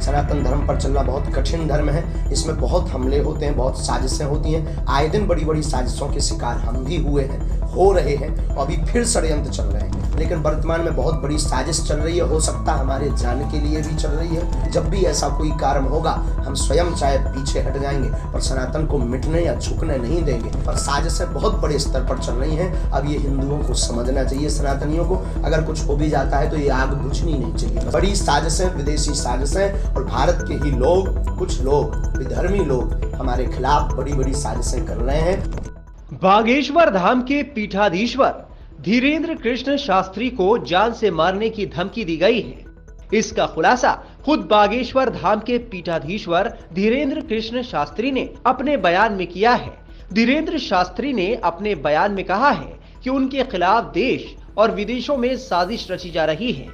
सनातन धर्म पर चलना बहुत कठिन धर्म है। इसमें बहुत हमले होते हैं, बहुत साजिशें होती हैं। आए दिन बड़ी बड़ी साजिशों के शिकार हम भी हुए हैं, हो रहे हैं, और अभी फिर षड्यंत्र चल रहे हैं। लेकिन वर्तमान में बहुत बड़ी साजिश चल रही है, हो सकता है हमारे जान के लिए भी चल रही है। जब भी ऐसा कोई कार्य होगा, हम स्वयं चाहे पीछे हट जाएंगे, पर सनातन को मिटने या झुकने नहीं देंगे। पर साजिशें बहुत बड़े स्तर पर चल रही हैं। अब ये हिंदुओं को समझना चाहिए, सनातनियों को। अगर कुछ हो भी जाता है तो ये आग बुझनी नहीं चाहिए। बड़ी साजिशें, विदेशी साजिशें, और भारत के ही लोग, कुछ लोग, विधर्मी लोग हमारे खिलाफ बड़ी बड़ी साजिशें कर रहे हैं। बागेश्वर धाम के पीठाधीश्वर धीरेंद्र कृष्ण शास्त्री को जान से मारने की धमकी दी गई है। इसका खुलासा खुद बागेश्वर धाम के पीठाधीश्वर धीरेंद्र कृष्ण शास्त्री ने अपने बयान में किया है। धीरेंद्र शास्त्री ने अपने बयान में कहा है कि उनके खिलाफ देश और विदेशों में साजिश रची जा रही है।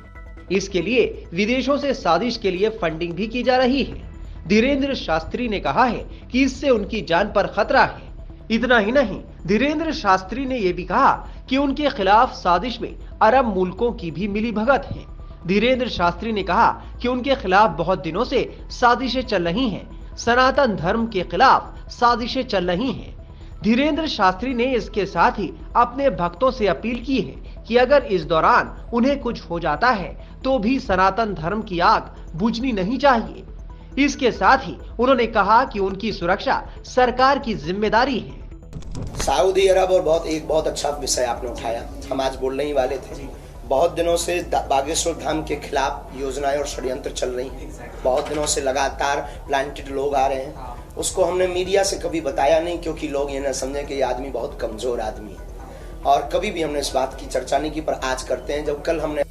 इसके लिए विदेशों से साजिश के लिए फंडिंग भी की जा रही है। धीरेंद्र शास्त्री ने कहा है कि इससे उनकी जान पर खतरा है। इतना ही नहीं, धीरेंद्र शास्त्री ने यह भी कहा कि उनके खिलाफ साजिश में अरब मुल्कों की भी मिलीभगत है। धीरेंद्र शास्त्री ने कहा कि उनके खिलाफ बहुत दिनों से साजिशें चल रही हैं, सनातन धर्म के खिलाफ साजिशें चल रही हैं। धीरेंद्र शास्त्री ने इसके साथ ही अपने भक्तों से अपील की है कि अगर इस दौरान उन्हें कुछ हो जाता है तो भी सनातन धर्म की आग बुझनी नहीं चाहिए। इसके साथ ही उन्होंने कहा कि उनकी सुरक्षा सरकार की जिम्मेदारी है। सऊदी अरब और बहुत अच्छा विषय आपने उठाया, हम आज बोलने ही वाले थे। बहुत दिनों से बागेश्वर धाम के खिलाफ योजनाएं और षड्यंत्र चल रही हैं। बहुत दिनों से लगातार प्लांटेड लोग आ रहे हैं। उसको हमने मीडिया से कभी बताया नहीं, क्योंकि लोग ये न समझे कि ये आदमी बहुत कमजोर आदमी है, और कभी भी हमने इस बात की चर्चा नहीं की। पर आज करते हैं। जब कल हमने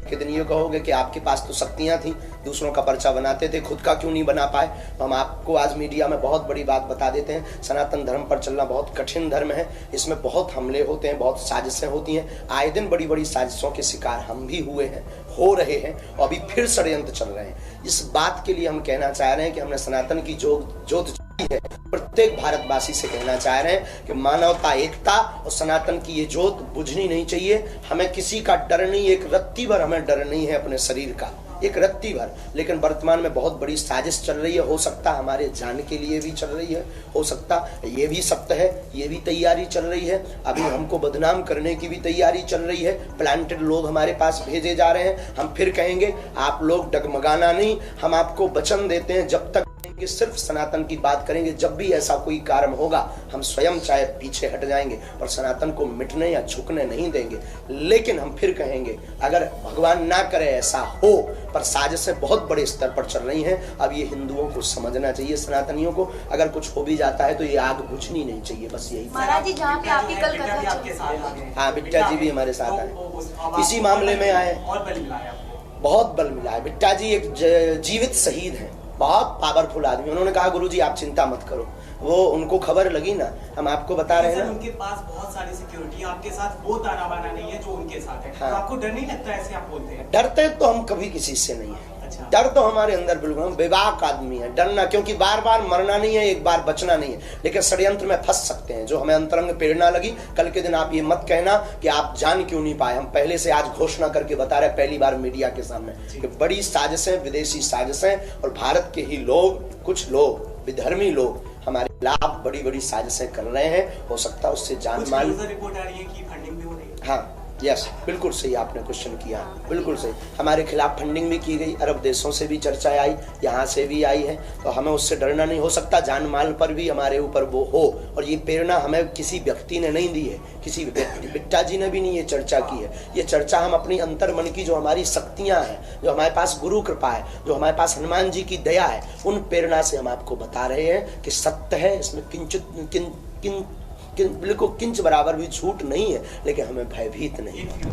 के दिन ये कहोगे कि आपके पास तो शक्तियां थी, दूसरों का पर्चा बनाते थे, खुद का क्यों नहीं बना पाए, तो हम आपको आज मीडिया में बहुत बड़ी बात बता देते हैं। सनातन धर्म पर चलना बहुत कठिन धर्म है। इसमें बहुत हमले होते हैं, बहुत साजिशें होती हैं। आए दिन बड़ी बड़ी साजिशों के शिकार हम भी हुए हैं, हो रहे हैं, और अभी फिर षड्यंत्र चल रहे हैं। इस बात के लिए हम कहना चाह रहे हैं कि हमने सनातन की जोत है, प्रत्येक भारतवासी से कहना चाह रहे हैं कि मानवता, एकता और सनातन की ये जोत बुझनी नहीं चाहिए। हमें किसी का डर नहीं, एक रत्ती भर हमें डर नहीं है अपने शरीर का, एक रत्ती भर। लेकिन वर्तमान में बहुत बड़ी साजिश चल रही है। हो सकता हमारे जान के लिए भी चल रही है, हो सकता ये भी सत्य है, ये भी तैयारी चल रही है। अभी हमको बदनाम करने की भी तैयारी चल रही है। प्लांटेड लोग हमारे पास भेजे जा रहे हैं। हम फिर कहेंगे, आप लोग डगमगाना नहीं। हम आपको वचन देते हैं, जब तक कि सिर्फ सनातन की बात करेंगे। जब भी ऐसा कोई कार्य होगा, हम स्वयं चाहे पीछे हट जाएंगे, पर सनातन को मिटने या झुकने नहीं देंगे। लेकिन हम फिर कहेंगे, अगर भगवान ना करे ऐसा हो, पर साजिशें बहुत बड़े स्तर पर चल रही हैं। अब ये हिंदुओं को समझना चाहिए, सनातनियों को। अगर कुछ हो भी जाता है तो ये आग बुझनी नहीं चाहिए, बस यही। महाराज जी, जहाँ पे आपकी कल कथा, हाँ, बिट्टा जी भी हमारे साथ आए, इसी मामले में आए। बहुत बल मिला है। बिट्टा जी एक जीवित शहीद है, बहुत पावरफुल आदमी। उन्होंने कहा, गुरुजी आप चिंता मत करो। वो उनको खबर लगी ना, हम आपको बता रहे हैं ना, उनके पास बहुत सारी सिक्योरिटी, आपके साथ वो ताना बाना नहीं है जो उनके साथ है। हाँ। तो आपको डर नहीं लगता ऐसे आप बोलते हैं? डरते तो हम कभी किसी से नहीं है। अच्छा। डर तो हमारे अंदर बिल्कुल, हम बेबाक आदमी है। डरना, क्योंकि बार बार मरना नहीं है, एक बार बचना नहीं है। लेकिन षड्यंत्र में फंस सकते हैं। जो हमें अंतरंग प्रेरणा लगी, कल के दिन आप ये मत कहना कि आप जान क्यों नहीं पाए। हम पहले से आज घोषणा करके बता रहे, पहली बार मीडिया के सामने, कि बड़ी साजिशें, विदेशी साजिशें, और भारत के ही लोग, कुछ लोग, विधर्मी लोग हमारे खिलाफ बड़ी बड़ी साजिशें कर रहे हैं। हो सकता है उससे जान माल। रिपोर्ट आ रही है कि फंडिंग भी हो रही है। हाँ, यस, बिल्कुल सही आपने क्वेश्चन किया, बिल्कुल सही। हमारे खिलाफ फंडिंग भी की गई, अरब देशों से भी चर्चा आई, यहाँ से भी आई है। तो हमें उससे डरना नहीं। हो सकता जान माल पर भी हमारे ऊपर वो हो। और ये प्रेरणा हमें किसी व्यक्ति ने नहीं दी है, किसी बिट्टा जी ने भी नहीं ये चर्चा की है। ये चर्चा हम अपनी अंतर मन की, जो हमारी शक्तियाँ हैं, जो हमारे पास गुरु कृपा है, जो हमारे पास हनुमान जी की दया है, उन प्रेरणा से हम आपको बता रहे हैं कि सत्य है। इसमें बिल्कुल किंच बराबर भी झूठ नहीं है। लेकिन हमें भयभीत नहीं है।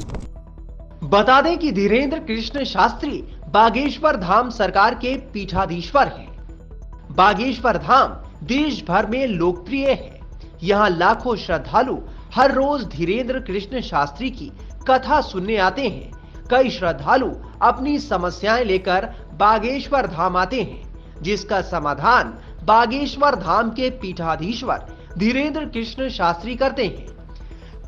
बता दें कि धीरेंद्र कृष्ण शास्त्री बागेश्वर धाम सरकार के पीठाधीश्वर हैं। बागेश्वर धाम देश भर में लोकप्रिय है। यहाँ लाखों श्रद्धालु हर रोज धीरेंद्र कृष्ण शास्त्री की कथा सुनने आते हैं। कई श्रद्धालु अपनी समस्याएं लेकर बागेश्वर धाम आते हैं, जिसका समाधान बागेश्वर धाम के पीठाधीश्वर धीरेंद्र कृष्ण शास्त्री करते हैं।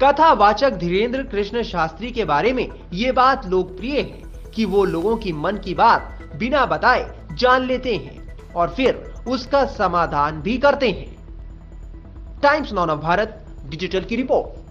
कथावाचक धीरेंद्र कृष्ण शास्त्री के बारे में ये बात लोकप्रिय है कि वो लोगों की मन की बात बिना बताए जान लेते हैं और फिर उसका समाधान भी करते हैं। Times now of Bharat digital की रिपोर्ट।